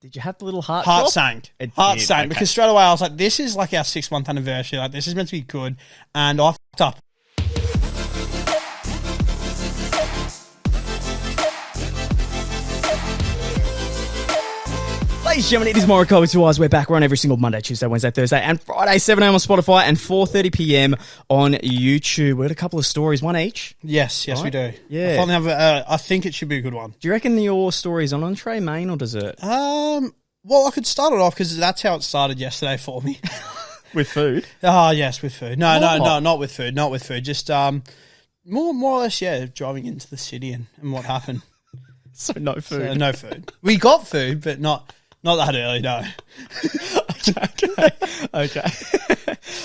Did you have the little heart Heart drop? sank. It Heart did, sank. okay. Because straight away I was like, this is like our 6-month anniversary. Like, this is meant to be good. And I fucked up. Ladies and gentlemen, it is Morokai with 2 eyes. We're back. We're on every single Monday, Tuesday, Wednesday, Thursday, and Friday, 7 a.m. on Spotify and 4:30 p.m. on YouTube. We had a couple of stories, one each. Yes, we do. Yeah. I finally have I think it should be a good one. Do you reckon your story is on entree, main, or dessert? Well, I could start it off because that's how it started yesterday for me. With food? Oh, yes, with food. No, not with food. Not with food. Just more or less, driving into the city and what happened. So no food. So, no food. We got food, but not that early, no. Okay.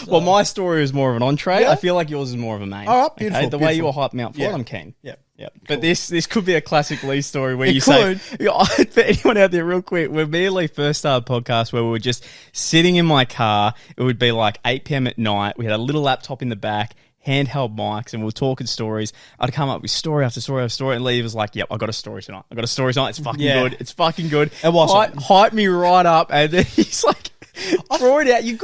Well, my story is more of an entree. Yeah. I feel like yours is more of a main. All right, beautiful. Okay? The way you were hyping me up for it, I'm keen. Yep. But Cool. this could be a classic Lee story where It you could. say, for anyone out there real quick, when me and Lee first started a podcast where we were just sitting in my car, it would be like 8 p.m. at night. We had a little laptop in the back, handheld mics, and we were talking stories. I'd come up with story after story after story, and Lee was like, yep, I got a story tonight. It's fucking good. It's fucking good. It wasn't. Hype me right up, and then he's like, draw it out. You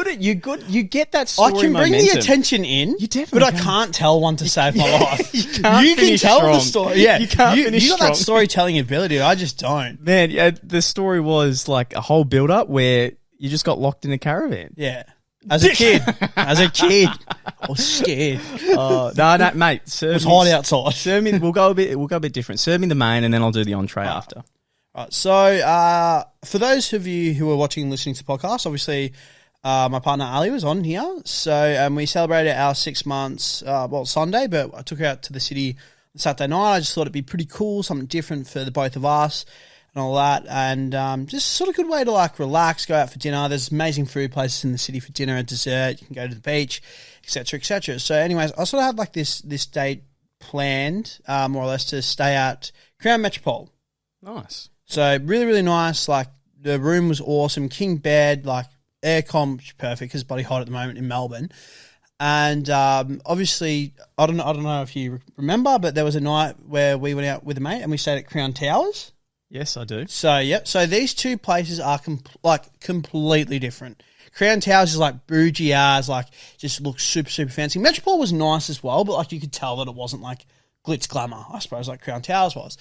get that story I can bring momentum. the attention in, You definitely but I can. can't tell one to save my life. You can't You can finish tell strong. the story. Yeah, You can't finish You got that strong. storytelling ability. I just don't. Man, yeah, the story was like a whole build-up where you just got locked in a caravan. Yeah. As a kid, I was scared. No, mate. It was hot outside. Serve me. We'll go a bit different. Serve me the main, and then I'll do the entree after. Right, so for those of you who are watching and listening to the podcast, obviously my partner Ali was on here. So we celebrated our 6 months, Sunday, but I took her out to the city Saturday night. I just thought it'd be pretty cool, something different for the both of us and all that. And just sort of good way to like relax, go out for dinner. There's amazing food places in the city for dinner and dessert. You can go to the beach, etc., etc. So anyways, I sort of had like this date planned, more or less, to stay at Crown Metropole. Nice. So really, really nice. Like the room was awesome. King bed, like aircon, perfect because it's bloody hot at the moment in Melbourne. And obviously, I don't know if you remember, but there was a night where we went out with a mate and we stayed at Crown Towers. Yes, I do. So yep. So these two places are completely different. Crown Towers is like bougie as, like just looks super, super fancy. Metropole was nice as well, but like you could tell that it wasn't like glitz glamour, I suppose, like Crown Towers was.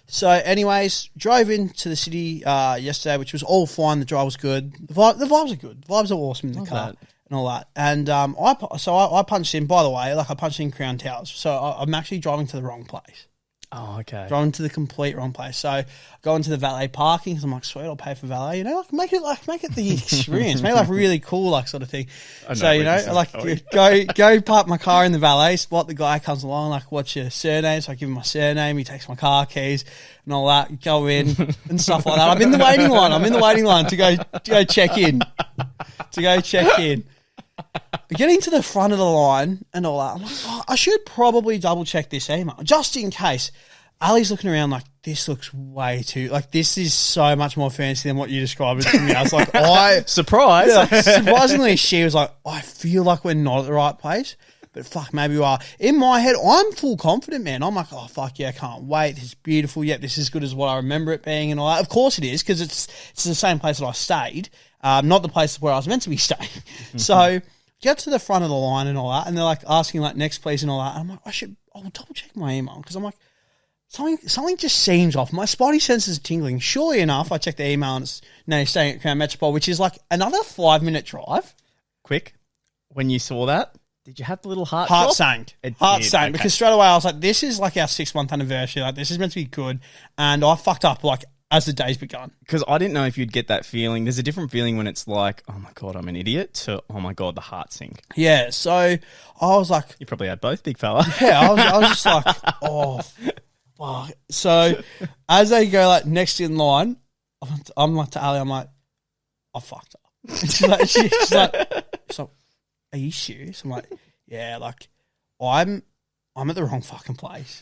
So So drove into the city yesterday, which was all fine. The drive was good. The vibes are good. The vibes are awesome in the car and all that. And I punched in, by the way, like I punched in Crown Towers. So I'm actually driving to the wrong place. Oh, okay. Driving to the complete wrong place. So I go into the valet parking. So I'm like, sweet, I'll pay for valet. You know, like make it the experience. Make it like really cool, like sort of thing. So you know, like go park my car in the valet spot. The guy comes along, like, what's your surname? So I give him my surname. He takes my car keys and all that. Go in and stuff like that. I'm in the waiting line to go check in. Getting to the front of the line and all that, I'm like, I should probably double check this email just in case. Ali's looking around like, this looks way too, like, this is so much more fancy than what you described it to me. I was like, surprise. Yeah, surprisingly, she was like, I feel like we're not at the right place, but fuck, maybe we are. In my head, I'm full confident, man. I'm like, oh, fuck yeah, I can't wait. This is beautiful. Yep, this is as good as what I remember it being and all that. Of course it is, because it's the same place that I stayed, not the place where I was meant to be staying. So get to the front of the line and all that, and they're like asking like next please and all that. And I'm like, I'll double check my email because I'm like, something just seems off. My spidey senses are tingling. Surely enough, I check the email and it's staying at Crown Metropole, which is like another 5-minute drive. Quick, when you saw that, did you have the little heart Heart drop? sank. It Heart did, sank okay. because straight away I was like, this is like our 6-month anniversary. Like, this is meant to be good. And I fucked up like as the day's begun. Because I didn't know if you'd get that feeling. There's a different feeling when it's like, oh my God, I'm an idiot, to, oh my God, the heart sink. Yeah. So I was like, You probably had both, big fella. yeah, I was just like, oh, fuck. So as they go like next in line, I'm like to Ali, I'm like, I fucked up. She's like, are you serious? I'm like, yeah, like I'm at the wrong fucking place.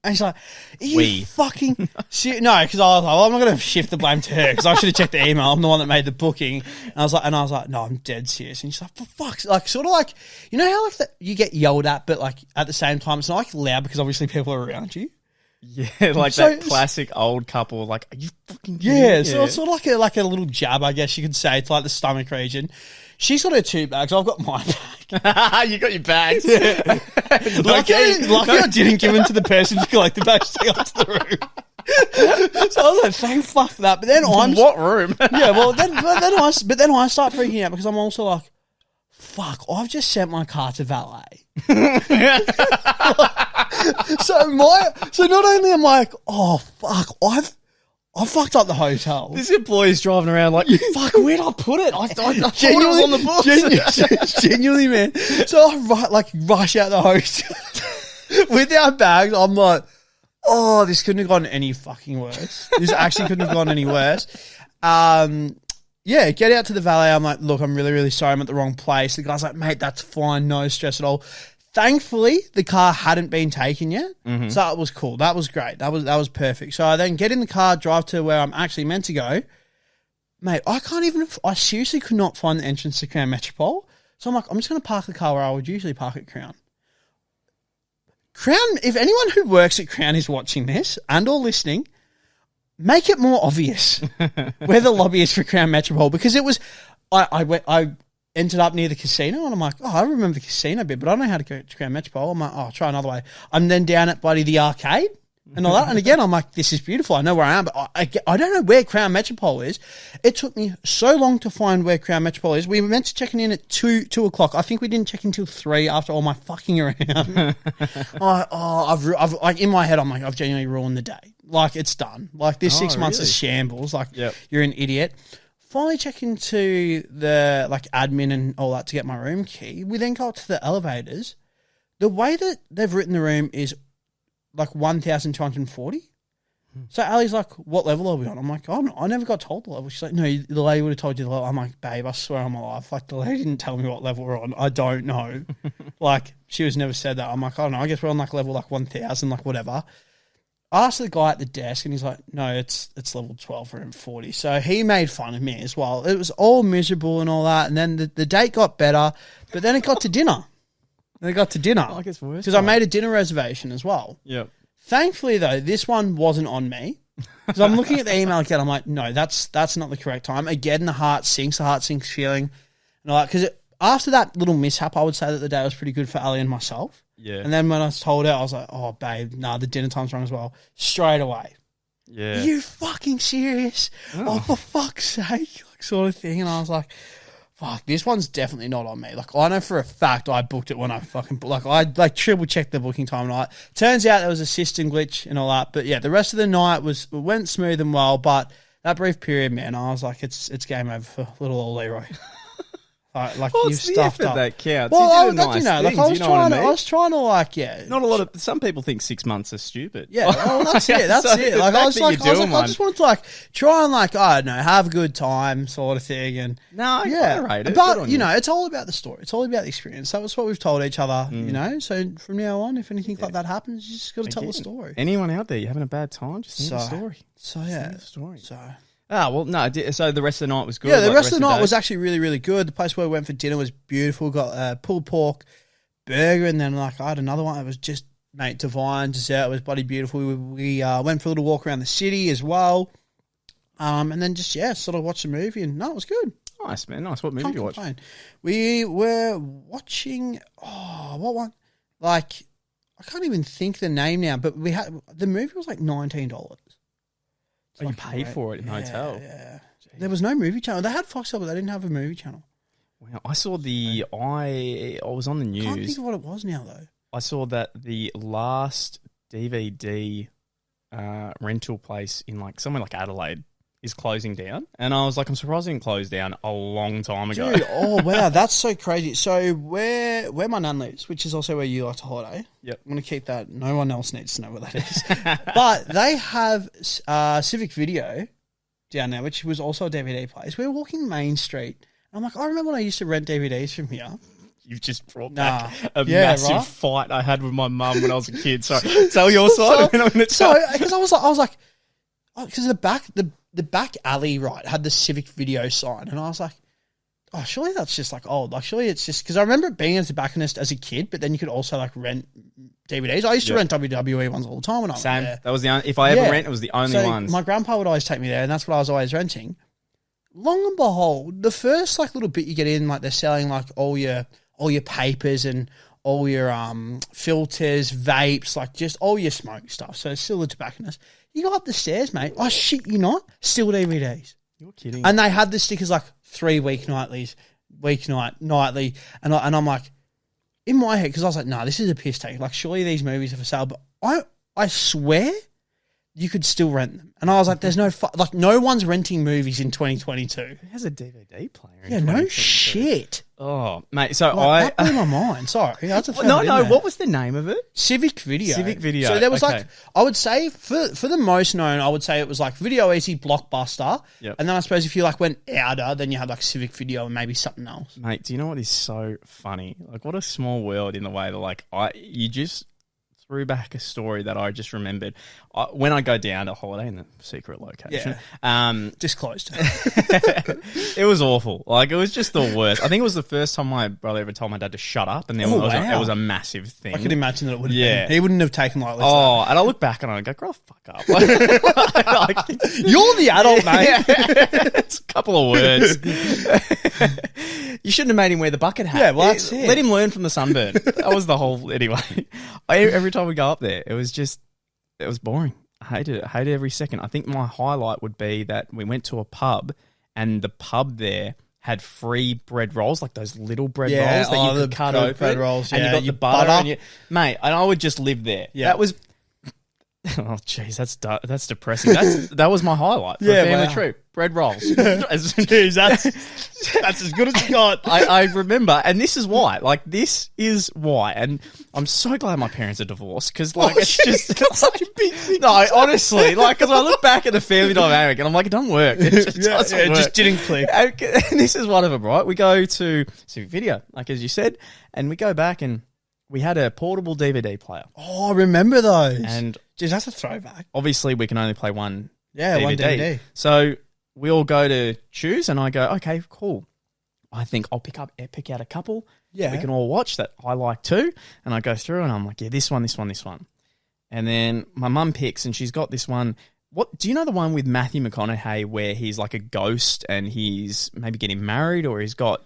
And she's like, are you fucking serious? No, because I was like, well, I'm not going to shift the blame to her because I should have checked the email. I'm the one that made the booking. And I was like, no, I'm dead serious. And she's like, for fuck's like, sort of like, you know how if you get yelled at, but like at the same time, it's not like loud because obviously people are around you. Yeah, like So- that classic old couple. Like, are you fucking kidding Yeah, me? so it's sort of like a little jab, I guess you could say. It's like the stomach region. She's got her 2 bags. I've got my bag. You got your bags. Lucky I didn't give them to the person to collect the bags to take up to the room. So I was like, thank fuck that. But then I'm What room? yeah. Well, then I start freaking out because I'm also like, fuck. I've just sent my car to valet. So not only am I like, oh fuck, I fucked up the hotel. This employee's driving around like, fuck, where'd I put it? I thought it was on the books. Genuinely, man. So I rush out the hotel with our bags. I'm like, oh, this couldn't have gone any fucking worse. This actually couldn't have gone any worse. Yeah, get out to the valet. I'm like, look, I'm really, really sorry. I'm at the wrong place. The guy's like, mate, that's fine. No stress at all. Thankfully, the car hadn't been taken yet. So that was cool. That was great. That was perfect. So I then get in the car, drive to where I'm actually meant to go. Mate, I seriously could not find the entrance to Crown Metropole. So I'm like, I'm just going to park the car where I would usually park at Crown. Crown, if anyone who works at Crown is watching this and or listening, make it more obvious where the lobby is for Crown Metropole, because it was, I ended up near the casino and I'm like, oh, I remember the casino bit, but I don't know how to go to Crown Metropole. I'm like, oh, I'll try another way. I'm then down at bloody the arcade and all that. And again, I'm like, this is beautiful. I know where I am, but I don't know where Crown Metropole is. It took me so long to find where Crown Metropole is. We were meant to check in at 2 o'clock. I think we didn't check in till 3 after all my fucking around. I've in my head, I'm like, I've genuinely ruined the day. Like, it's done. Like, this 6 months is shambles. Like, you're an idiot. Finally check into the admin and all that to get my room key. We then go up to the elevators. The way that they've written the room is 1,240. So Ali's like, what level are we on? I'm like, oh, no, I never got told the level. She's like, no, the lady would have told you the level. I'm like, babe, I swear on my life. Like, the lady didn't tell me what level we're on. I don't know. She was never said that. I'm like, I don't know. I guess we're on level 1,000, whatever. I asked the guy at the desk and he's like, no, it's level 12, room 40. So he made fun of me as well. It was all miserable and all that. And then the date got better, but then it got to dinner. Like it's worse. Because I made a dinner reservation as well. Yep. Thankfully, though, this one wasn't on me. Because I'm looking at the email again. I'm like, no, that's not the correct time. Again, the heart sinks feeling and all that. Because after that little mishap, I would say that the day was pretty good for Ali and myself. Yeah. And then when I told her, I was like, oh, babe, nah, the dinner time's wrong as well. Straight away. Yeah. Are you fucking serious? Oh, for fuck's sake. Sort of thing. And I was like, fuck, this one's definitely not on me. I know for a fact I booked it when I fucking I triple checked the booking time and all that. Turns out there was a system glitch and all that. But yeah, the rest of the night went smooth and well. But that brief period, man, I was like, it's game over for little old Leroy. You it's the stuffed effort up. that counts. Well, You did a nice thing, I I was trying to Not a lot of some people think 6 months are stupid. Yeah, well, that's it. That's So it. the I fact that you're doing I one- just wanted to try and I don't know, have a good time, sort of thing. And No, I rate it. Good but on you know, it's all about the story. It's all about the experience. That was what we've told each other. You know, so from now on, if anything like that happens, you just got to tell the story. Anyone out there, you having a bad time? Just tell the story. So yeah, the story. So. Well, no. So the rest of the night was good. Yeah, the rest of the night was actually really, really good. The place where we went for dinner was beautiful. Got pulled pork burger, and then I had another one that was just divine. Dessert was bloody beautiful. We went for a little walk around the city as well, and then just sort of watched a movie, and it was good. Nice, man. Nice. What movie did you watch? We were watching. Oh, what one? I can't even think the name now, but the movie was $19. Oh, you paid for it in the hotel. Yeah. There was no movie channel. They had Foxtel, but they didn't have a movie channel. Wow. I saw I was on the news. I can't think of what it was now, though. I saw that the last DVD rental place in somewhere like Adelaide is closing down. And I was like, I'm surprised it didn't close down a long time ago. Dude, oh, wow. That's so crazy. So where my nan lives, which is also where you like to holiday. Yep. I'm going to keep that. No one else needs to know what that is. But they have CIVIC Video down there, which was also a DVD place. We were walking Main Street. I'm like, I remember when I used to rent DVDs from here. You've just brought back a massive fight I had with my mum when I was a kid. Sorry, tell your side. Because I was like, because the back alley, right, had the CIVIC Video sign. And I was like, Oh, surely that's just like old. Like, surely it's just because I remember it being a tobacconist as a kid, but then you could also like rent DVDs. I used to rent WWE ones all the time when I was there. That was the only, if I ever rent, it was the only ones. My grandpa would always take me there, and that's what I was always renting. Long and behold, the first like little bit you get in, like they're selling like all your papers and all your filters, vapes, like just all your smoke stuff. So it's still a tobacconist. You go up the stairs, mate. Oh shit, you not still DVDs. You're kidding. And they had the stickers like 3 weeknight, nightly, and I'm like, in my head, because I was like, nah, this is a piss take. Like, surely these movies are for sale, but I swear you could still rent them. And I was like, there's no like, no one's renting movies in 2022. Who has a DVD player? Yeah, no shit. Oh, mate. So that blew my mind. Sorry, that's a no. What was the name of it? CIVIC Video. CIVIC Video. So there was like, I would say for the most known, I would say it was like Video Easy, Blockbuster, and then I suppose if you like went outer, then you had like CIVIC Video and maybe something else. Mate, do you know what is so funny? Like, what a small world in the way that like you just threw back a story that I just remembered. When I go down to holiday in the secret location, disclosed. It was awful. Like, it was just the worst. I think it was the first time my brother ever told my dad to shut up, and then it was a massive thing. I could imagine that it would have been. He wouldn't have taken lightly. Oh, and I look back and I go, grow the fuck up. You're the adult, mate. It's a couple of words. You shouldn't have made him wear the bucket hat. Yeah, well, that's it. Let him learn from the sunburn. That was the whole, anyway. Every time we go up there, it was boring. I hated it. I hated every second. I think my highlight would be that we went to a pub, and the pub there had free bread rolls, like those little bread rolls that you could cut open. Bread rolls, and you got the butter. Mate, and I would just live there. Yeah. That was... Oh, jeez, that's depressing. That was my highlight for a family trip. Bread rolls. Jeez, that's as good as it got. I remember, and this is why. Like, this is why. And I'm so glad my parents are divorced, because, like, it's just such a big thing. No, honestly, like, because I look back at the family dynamic, and I'm like, it doesn't work. It just doesn't work. It just didn't click. And this is one of them, right? We go to CIVIC Video, like as you said, and we go back and we had a portable DVD player. Oh, I remember those. And geez, that's a throwback. Obviously, we can only play one DVD. One DVD. So we all go to choose, and I go, okay, cool. I think I'll pick out a couple that we can all watch that I like too. And I go through, and I'm like, yeah, this one. And then my mum picks, and she's got this one. What do you know, the one with Matthew McConaughey where he's like a ghost and he's maybe getting married, or he's got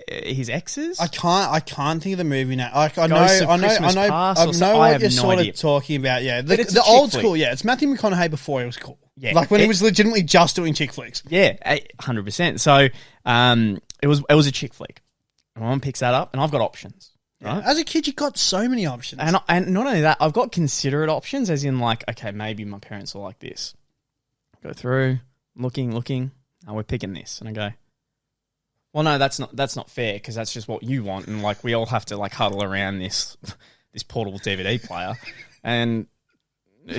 his exes? I can't think of the movie now. Like, I know what you're sort of talking about. Yeah, the old school. Yeah, it's Matthew McConaughey before he was cool. Yeah, like when he was legitimately just doing chick flicks. Yeah, 100%. So it was a chick flick. My mum picks that up, and I've got options. Right? As a kid, you got so many options. And not only that, I've got considerate options, as in like, okay, maybe my parents will like this. Go through, looking, and we're picking this. And I go, well, no, that's not fair, because that's just what you want. And like, we all have to like huddle around this portable DVD player. And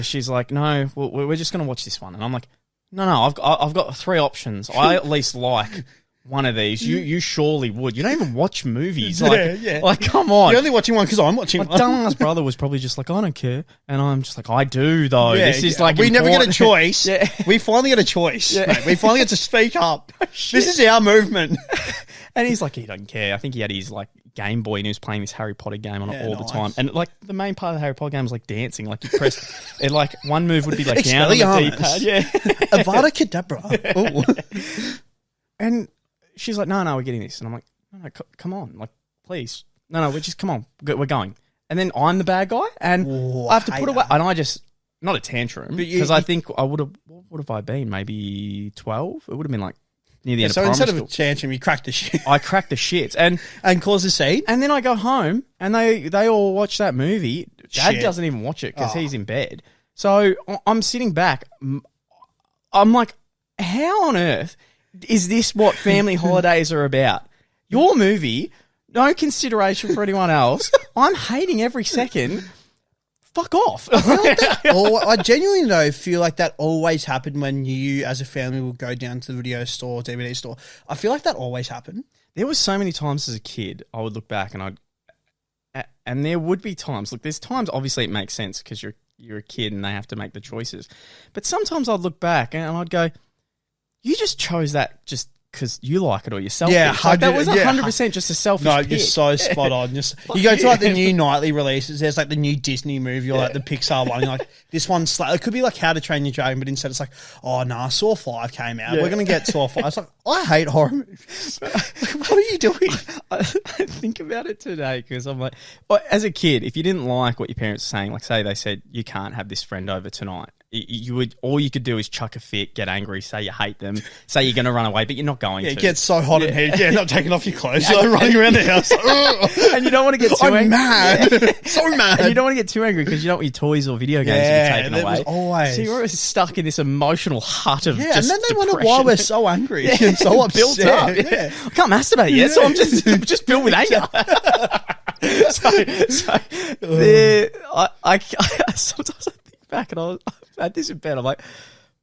she's like, no, we're just going to watch this one. And I'm like, no, I've got 3 options. I at least like one of these. You surely would. You don't even watch movies. Like, like, come on. You're only watching one because I'm watching one. My dumbass brother was probably just like, I don't care. And I'm just like, I do, though. This is like, we important. never get a choice. We finally get a choice. Mate. We finally get to speak up. This is our movement. And he's like, he doesn't care. I think he had his like Game Boy, and he was playing this Harry Potter game on it all the time. And like, the main part of the Harry Potter game was like dancing. Like, you press it, like one move would be like down on the D-pad. Yeah. Avada Kedavra. And she's like, no, we're getting this. And I'm like, no, come on. Like, please. No, we're just, come on. We're going. And then I'm the bad guy, and I have to put away. And I just, not a tantrum, because I think I would have, what would have I been? Maybe 12? It would have been like near the end of primary school. So instead of a tantrum, you cracked the shit. I cracked the shit. And caused a scene. And then I go home, and they all watch that movie. Dad doesn't even watch it because he's in bed. So I'm sitting back. I'm like, how on earth is this what family holidays are about? Your movie, no consideration for anyone else. I'm hating every second. Fuck off. I genuinely though feel like that always happened when you as a family would go down to the video store, DVD store. I feel like that always happened. There was so many times as a kid I would look back and there would be times, look, there's times obviously it makes sense because you're a kid and they have to make the choices. But sometimes I'd look back and I'd go, you just chose that just because you like it or you're selfish. Yeah, like, that was 100 100% just a selfish No, pick. you're so spot on. You go to like the new nightly releases. There's like the new Disney movie or like the Pixar one. You're like, this one's it could be like How to Train Your Dragon, but instead it's like, oh nah, Saw 5 came out. We're gonna get Saw 5. It's like, I hate horror movies. What are you doing? I think about it today because I'm like, as a kid, if you didn't like what your parents were saying, like say they said you can't have this friend over tonight, you would all you could do is chuck a fit, get angry, say you hate them, say you're going to run away, but you're not going to. It gets so hot in here. Yeah, not taking off your clothes. You're like running around the house. Like, and you don't want to get too angry. I'm mad. So mad. And you don't want to get too angry because you don't want your toys or video games to be taken away. Always. So you're always stuck in this emotional hut of and just then they wonder depression. why we're so angry and so upset. Built up. Yeah. I can't masturbate yet, so I'm just filled with anger. I sometimes I think back and I've had this in bed. I'm like,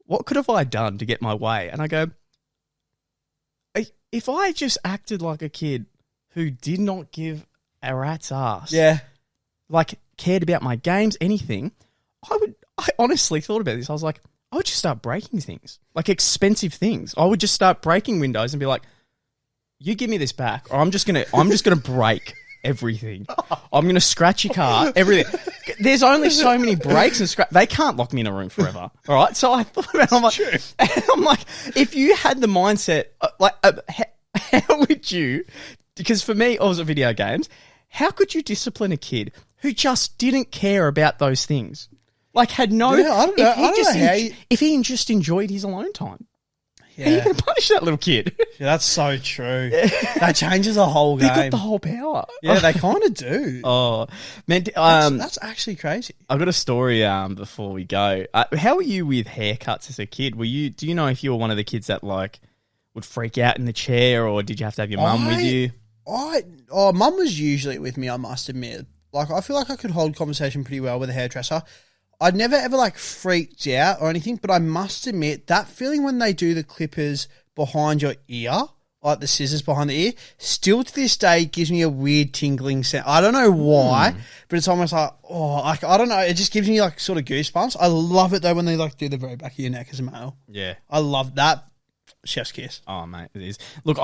what could have I done to get my way? And I go, if I just acted like a kid who did not give a rat's ass, like cared about my games, anything, I honestly thought about this. I was like, I would just start breaking things, like expensive things. I would just start breaking windows and be like, you give me this back, or I'm just gonna break everything. I'm going to scratch your car, everything. There's only so many breaks and scratch. They can't lock me in a room forever. All right. So I thought about it. I'm like, if you had the mindset, how would you, because for me, I was at video games, how could you discipline a kid who just didn't care about those things? Like had no, if he just enjoyed his alone time. Yeah. How are you going to punish that little kid? Yeah, that's so true. That changes the whole game. They got the whole power. Yeah, they kind of do. Oh, man, that's actually crazy. I've got a story before we go. How were you with haircuts as a kid? Do you know if you were one of the kids that like would freak out in the chair, or did you have to have your mum with you? Mum was usually with me, I must admit. Like, I feel like I could hold conversation pretty well with a hairdresser. I'd never ever like freaked out or anything, but I must admit that feeling when they do the clippers behind your ear, like the scissors behind the ear, still to this day gives me a weird tingling sound. I don't know why, but it's almost like, I don't know. It just gives me like sort of goosebumps. I love it though when they like do the very back of your neck as a male. Yeah. I love that. Chef's kiss. Oh, mate, it is. Look,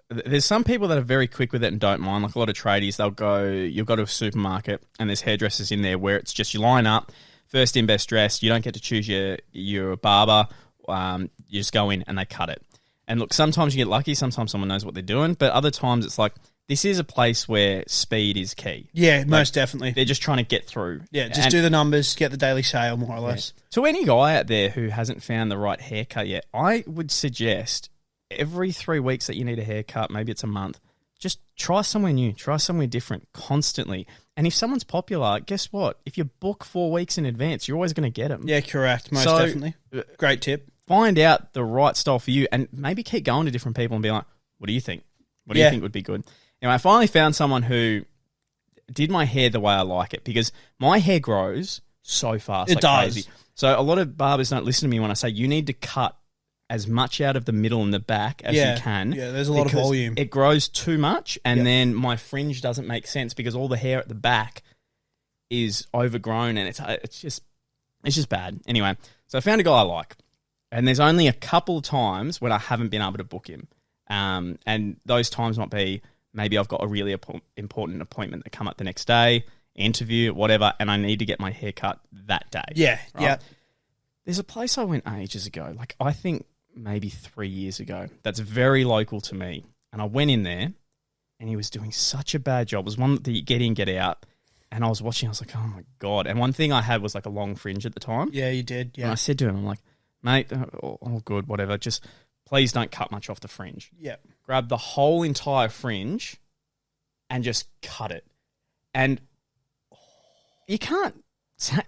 there's some people that are very quick with it and don't mind. Like a lot of tradies, you'll go to a supermarket and there's hairdressers in there where it's just you line up, first in, best dressed. You don't get to choose your barber. You just go in and they cut it. And look, sometimes you get lucky. Sometimes someone knows what they're doing. But other times it's like, this is a place where speed is key. Yeah, most definitely. They're just trying to get through. Yeah, just do the numbers, get the daily sale, more or less. To any guy out there who hasn't found the right haircut yet, I would suggest every 3 weeks that you need a haircut, maybe it's a month, just try somewhere new, try somewhere different constantly. And if someone's popular, guess what? If you book 4 weeks in advance, you're always going to get them. Yeah, correct. Most definitely. Great tip. Find out the right style for you and maybe keep going to different people and be like, what do you think? What do you think would be good? Anyway, I finally found someone who did my hair the way I like it because my hair grows so fast. It does. Crazy. So a lot of barbers don't listen to me when I say you need to cut as much out of the middle and the back as you can. Yeah, there's a lot of volume. It grows too much and then my fringe doesn't make sense because all the hair at the back is overgrown and it's just bad. Anyway, so I found a guy I like and there's only a couple of times when I haven't been able to book him. And those times might be maybe I've got a really important appointment that come up the next day, interview, whatever, and I need to get my hair cut that day. Yeah, right? Yeah. There's a place I went ages ago, like I think maybe 3 years ago, that's very local to me. And I went in there and he was doing such a bad job. It was one that you get in, get out. And I was watching, I was like, oh my God. And one thing I had was like a long fringe at the time. Yeah, you did. Yeah. And I said to him, I'm like, mate, all good, whatever. Just please don't cut much off the fringe. Yeah. Grab the whole entire fringe and just cut it. And you can't,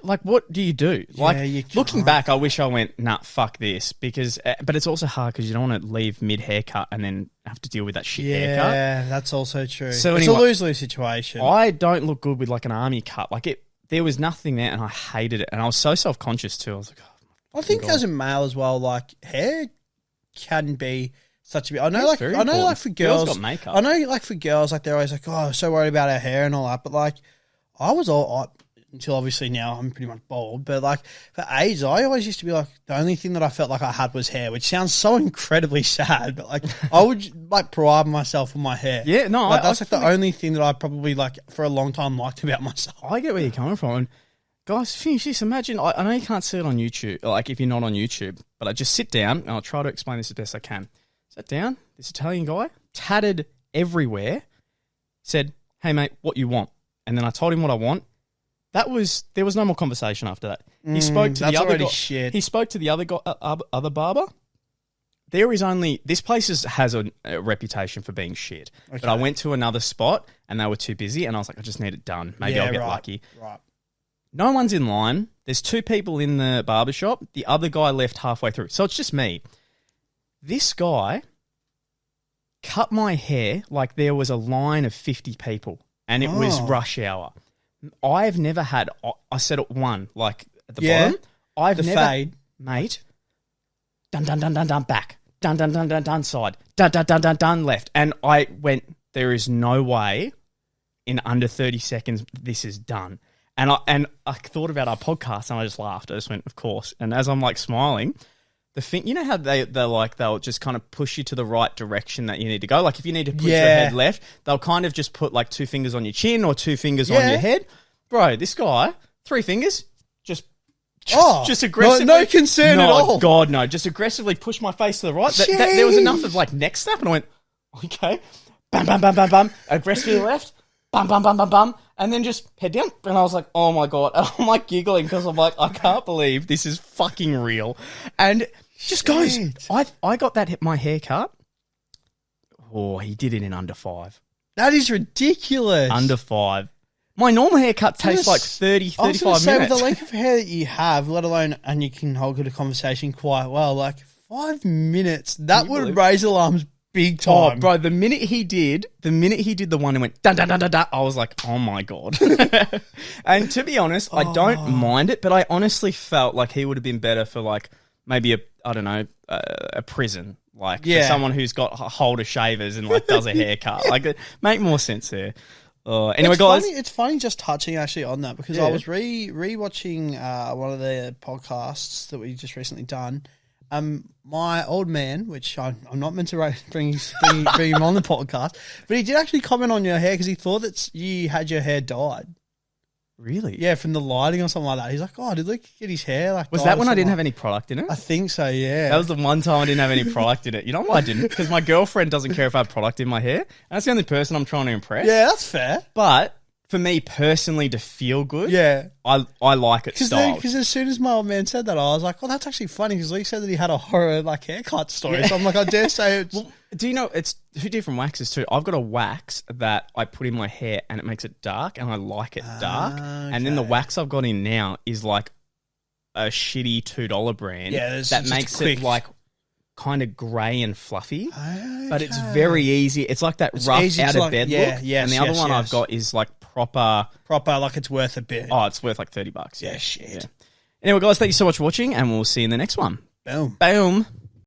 like, what do you do? Like, looking back, I wish I went, nah, fuck this. Because, but it's also hard because you don't want to leave mid-haircut and then have to deal with that shit haircut. Yeah, that's also true. So it's anyway, a lose-lose situation. I don't look good with like an army cut. Like there was nothing there and I hated it. And I was so self-conscious too. I was like, oh, I think as a male as well, like, hair can be such a bit. I know, like for girls, got makeup. I know, like for girls, like they're always like, oh, I'm so worried about our hair and all that. But like, until obviously now I'm pretty much bald. But like for ages, I always used to be like, the only thing that I felt like I had was hair, which sounds so incredibly sad. But like I would like pride myself on my hair. Yeah, no, like, that's like the only thing that I probably like for a long time liked about myself. I get where you're coming from. And guys, finish this. Imagine, I know you can't see it on YouTube, like if you're not on YouTube, but I just sit down and I'll try to explain this as best I can. Sat down, this Italian guy, tatted everywhere, said, "Hey mate, what you want?" And then I told him what I want. There was no more conversation after that. He spoke to the other guy. Shit. He spoke to the other guy, other barber. This place has a reputation for being shit. Okay. But I went to another spot and they were too busy, and I was like, I just need it done. Maybe I'll get lucky. Right. No one's in line. There's 2 people in the barbershop. The other guy left halfway through. So it's just me. This guy cut my hair like there was a line of 50 people and it was rush hour. I've never had, I said it one, like at the bottom. I've never, fade. Mate, dun, dun, dun, dun, dun, back, dun, dun, dun, dun, dun, side, dun, dun, dun, dun, dun, left. And I went, there is no way in under 30 seconds this is done. And I thought about our podcast and I just laughed. I just went, of course. And as I'm like smiling, the thing, you know how they'll just kind of push you to the right direction that you need to go. Like if you need to put your head left, they'll kind of just put like 2 fingers on your chin or 2 fingers on your head. Bro, this guy, 3 fingers, just aggressively. No concern at all. God, no. Just aggressively push my face to the right. There was enough of like neck snap and I went, okay. Bam, bam, bam, bam, bam. Aggressively left. Bum, bum, bum, bum, bum, and then just head down. And I was like, oh my God. And I'm like giggling because I'm like, I can't believe this is fucking real. And just goes, I got my haircut. Oh, he did it in under 5. That is ridiculous. Under 5. My normal haircut takes like 30, 35 minutes. I was say, with the length of hair that you have, let alone, and you can hold a conversation quite well, like 5 minutes, that would raise alarms big time. Oh, bro, the minute he did the one and went dun dun dun dun dun, I was like, oh my God. And to be honest, I don't mind it, but I honestly felt like he would have been better for like maybe a prison, like for someone who's got a hold of shavers and like does a haircut. Like it make more sense there. Anyway, guys, it's funny just touching actually on that because I was re-watching one of the podcasts that we just recently done. My old man, which I'm not meant to bring him on the podcast, but he did actually comment on your hair because he thought that you had your hair dyed. Really? Yeah, from the lighting or something like that. He's like, oh, did Luke get his hair like? Was that when I didn't have any product in it? I think so. Yeah, that was the one time I didn't have any product in it. You know why I didn't? Because my girlfriend doesn't care if I have product in my hair. And that's the only person I'm trying to impress. Yeah, that's fair. But for me personally to feel good, I like it styled. Because as soon as my old man said that, I was like, oh, that's actually funny because Luke said that he had a horror like haircut story. So I'm like, I dare say it's... Well, do you know, it's 2 different waxes too. I've got a wax that I put in my hair and it makes it dark and I like it dark. Okay. And then the wax I've got in now is like a shitty $2 brand that makes it like kind of grey and fluffy. Okay. But it's very easy. It's like that rough out of bed look. And the other one I've got is like proper, like it's worth a bit. Oh, it's worth like $30. Yeah, shit. Yeah. Anyway, guys, thank you so much for watching, and we'll see you in the next one. Boom. Boom.